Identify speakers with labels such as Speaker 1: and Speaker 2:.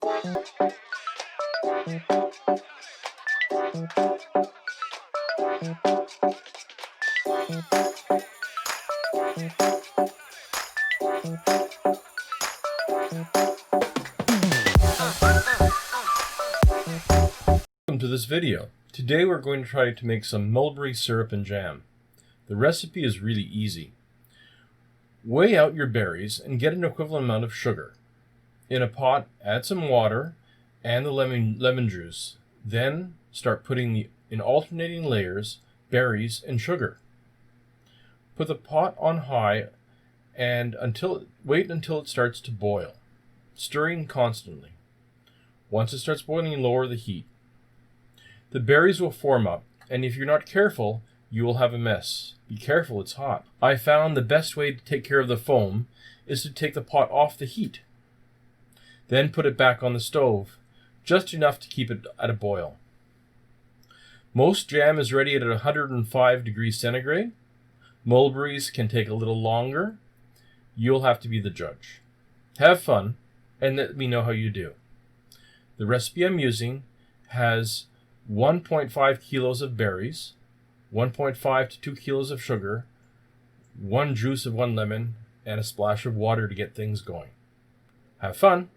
Speaker 1: Welcome to this video. Today we're going to try to make some mulberry syrup and jam. The recipe is really easy. Weigh out your berries and get an equivalent amount of sugar. In a pot, add some water and the lemon juice. Then start putting in alternating layers berries and sugar. Put the pot on high and wait until it starts to boil, stirring constantly. Once it starts boiling, lower the heat. The berries will form up, and if you're not careful, you will have a mess. Be careful, it's hot. I found the best way to take care of the foam is to take the pot off the heat. Then put it back on the stove, just enough to keep it at a boil. Most jam is ready at 105 degrees centigrade. Mulberries can take a little longer. You'll have to be the judge. Have fun, and let me know how you do. The recipe I'm using has 1.5 kilos of berries, 1.5 to 2 kilos of sugar, 1 juice of 1 lemon, and a splash of water to get things going. Have fun!